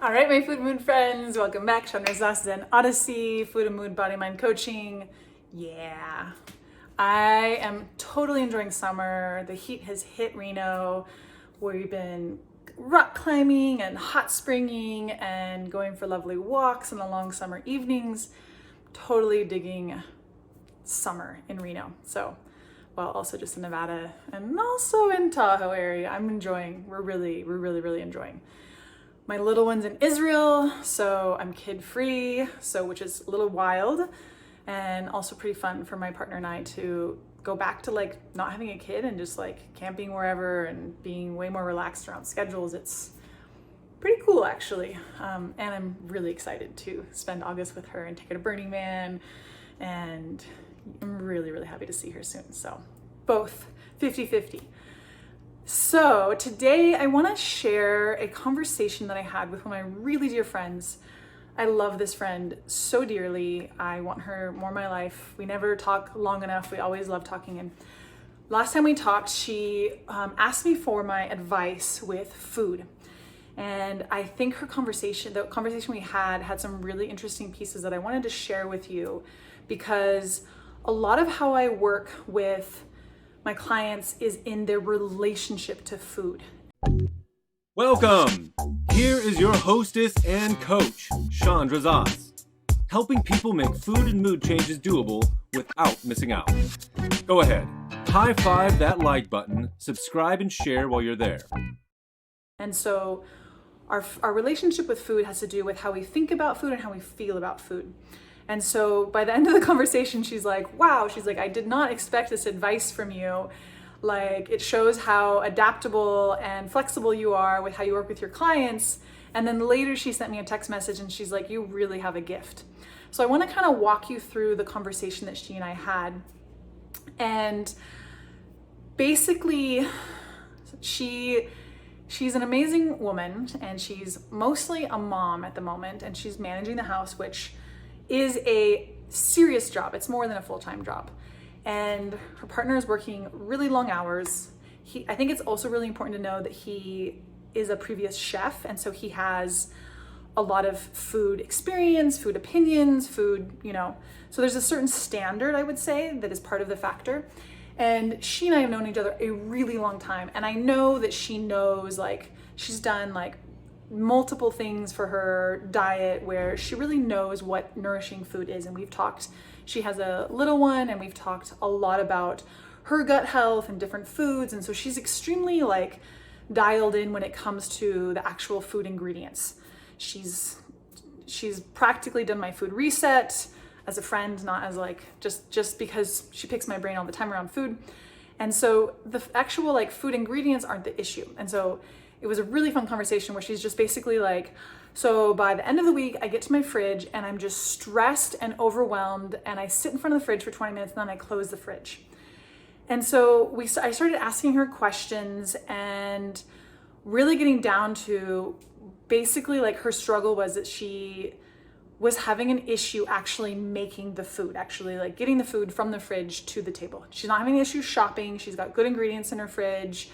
All right, my Food and Mood friends, welcome back. Chandra's Zen Odyssey, Food and Mood Body Mind Coaching. Yeah, I am totally enjoying summer. The heat has hit Reno. We've been rock climbing and hot springing and going for lovely walks on the long summer evenings. Totally digging summer in Reno. So, well, also just in Nevada and also in Tahoe area. I'm enjoying. We're really enjoying. My little one's in Israel, so I'm kid-free, which is a little wild and also pretty fun for my partner and I to go back to like not having a kid and just like camping wherever and being way more relaxed around schedules. It's pretty cool actually. And I'm really excited to spend August with her and take her to Burning Man, and I'm really happy to see her soon. So both 50-50. So today I want to share a conversation that I had with one of my really dear friends. I love this friend so dearly. I want her more in my life. We never talk long enough. We always love talking. And last time we talked, she asked me for my advice with food. And I think the conversation we had some really interesting pieces that I wanted to share with you, because a lot of how I work with my clients is in their relationship to food. Welcome! Here is your hostess and coach, Chandra Zaz, helping people make food and mood changes doable without missing out. Go ahead, high five that like button, subscribe and share while you're there. And so our relationship with food has to do with how we think about food and how we feel about food. And so by the end of the conversation, she's like, wow, I did not expect this advice from you. Like, it shows how adaptable and flexible you are with how you work with your clients. And then later she sent me a text message and she's like, you really have a gift. So I want to kind of walk you through the conversation that she and I had. And basically she's an amazing woman, and she's mostly a mom at the moment, and she's managing the house, which is a serious job. It's more than a full-time job. And her partner is working really long hours. I think it's also really important to know that he is a previous chef, and so he has a lot of food experience, food opinions, so there's a certain standard, I would say, that is part of the factor. And she and I have known each other a really long time, and I know that she knows, like, she's done like multiple things for her diet where she really knows what nourishing food is. And we've talked, she has a little one, and we've talked a lot about her gut health and different foods. And so she's extremely like dialed in when it comes to the actual food ingredients. She's practically done my food reset as a friend, not as like just because she picks my brain all the time around food. And so the actual like food ingredients aren't the issue. And so it was a really fun conversation where she's just basically like, so by the end of the week, I get to my fridge and I'm just stressed and overwhelmed, and I sit in front of the fridge for 20 minutes and then I close the fridge. And so I started asking her questions and really getting down to basically like her struggle was that she was having an issue actually making the food, actually like getting the food from the fridge to the table. She's not having an issue shopping. She's got good ingredients in her fridge.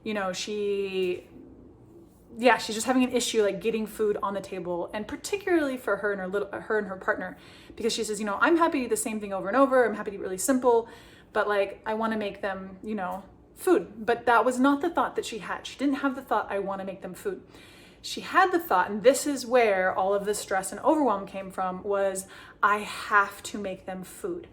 She's just having an issue like getting food on the table, and particularly for her and her partner, because she says, I'm happy to eat the same thing over and over. I'm happy to eat really simple, but like I want to make them, food. But that was not the thought that she had. She didn't have the thought, I want to make them food. She had the thought, and this is where all of the stress and overwhelm came from, was I have to make them food.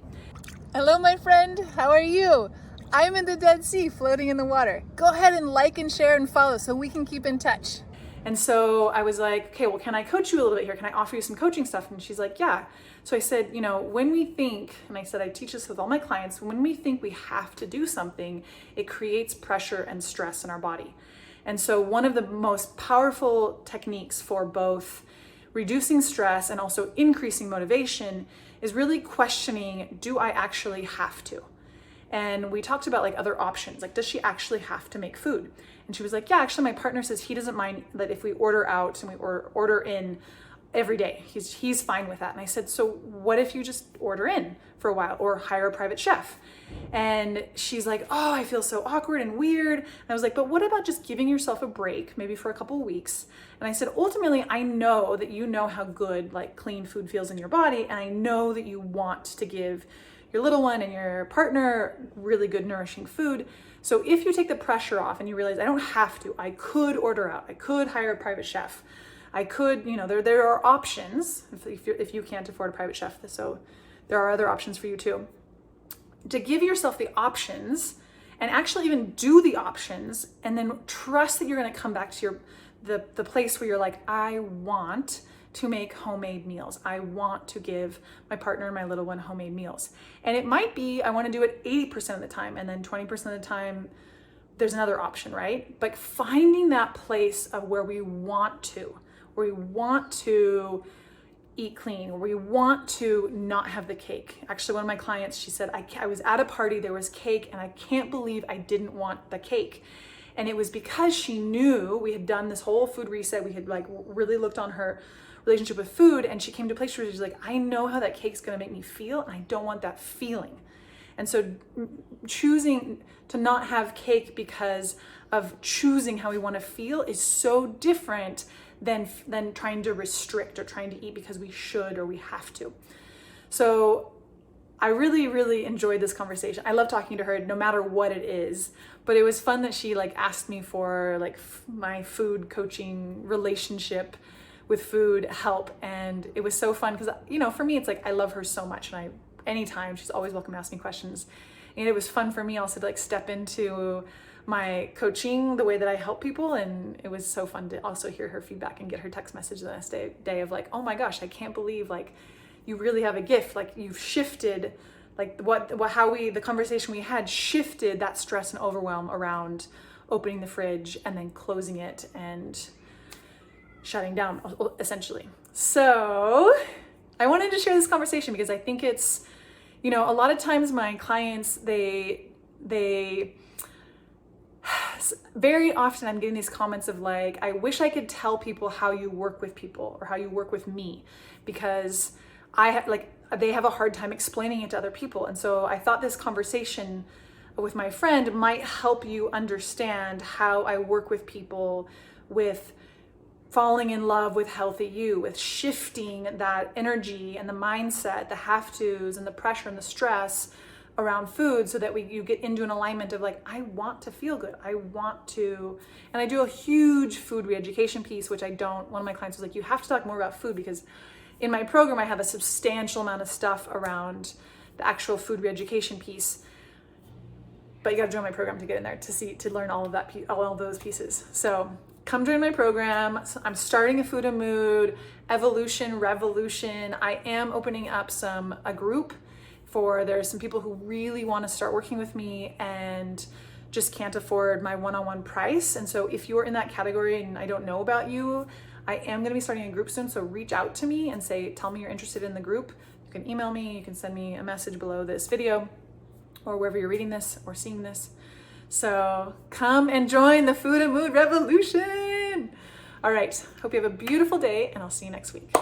Hello, my friend. How are you? I'm in the Dead Sea, floating in the water. Go ahead and like and share and follow so we can keep in touch. And so I was like, okay, well, can I coach you a little bit here? Can I offer you some coaching stuff? And she's like, yeah. So I said, when we think, and I said, I teach this with all my clients, when we think we have to do something, it creates pressure and stress in our body. And so one of the most powerful techniques for both reducing stress and also increasing motivation is really questioning, do I actually have to? And we talked about like other options, like does she actually have to make food? And she was like, yeah, actually my partner says he doesn't mind that if we order out and we order in, every day. He's fine with that. And I said, so what if you just order in for a while or hire a private chef? And she's like, oh, I feel so awkward and weird. And I was like, but what about just giving yourself a break, maybe for a couple of weeks? And I said, ultimately, I know that you know how good like clean food feels in your body. And I know that you want to give your little one and your partner really good nourishing food. So if you take the pressure off and you realize I don't have to, I could order out, I could hire a private chef, I could, there are options if you can't afford a private chef. So there are other options for you too. To give yourself the options and actually even do the options, and then trust that you're going to come back to the place where you're like, I want to make homemade meals. I want to give my partner and my little one homemade meals. And it might be, I want to do it 80% of the time, and then 20% of the time, there's another option, right? But finding that place of where we want to eat clean, where we want to not have the cake. Actually, one of my clients, she said, I was at a party, there was cake, and I can't believe I didn't want the cake. And it was because she knew we had done this whole food reset. We had like really looked on her relationship with food, and she came to a place where she's like, I know how that cake's gonna make me feel, and I don't want that feeling. And so choosing to not have cake because of choosing how we want to feel is so different than trying to restrict or trying to eat because we should or we have to. So I really, really enjoyed this conversation. I love talking to her no matter what it is, but it was fun that she like asked me for like my food coaching relationship with food help. And it was so fun because, for me, it's like, I love her so much. And anytime, she's always welcome to ask me questions. And it was fun for me also to like step into my coaching, the way that I help people. And it was so fun to also hear her feedback and get her text message the next day of like, oh my gosh, I can't believe like you really have a gift. Like you've shifted, like the conversation we had shifted that stress and overwhelm around opening the fridge and then closing it and shutting down essentially. So I wanted to share this conversation because I think it's, a lot of times my clients, they very often I'm getting these comments of like, I wish I could tell people how you work with people or how you work with me, because they have a hard time explaining it to other people. And so I thought this conversation with my friend might help you understand how I work with people with falling in love with healthy you, with shifting that energy and the mindset, the have tos and the pressure and the stress around food, so that you get into an alignment of like, I want to feel good. I want to, and I do a huge food re-education piece, which one of my clients was like, you have to talk more about food, because in my program, I have a substantial amount of stuff around the actual food re-education piece, but you got to join my program to get in there to learn all of those pieces. So come join my program. I'm starting a food and mood evolution revolution. I am opening up a group there's some people who really want to start working with me and just can't afford my one-on-one price. And so if you're in that category and I don't know about you, I am going to be starting a group soon. So reach out to me and tell me you're interested in the group. You can email me, you can send me a message below this video or wherever you're reading this or seeing this. So come and join the food and mood revolution. All right. Hope you have a beautiful day, and I'll see you next week.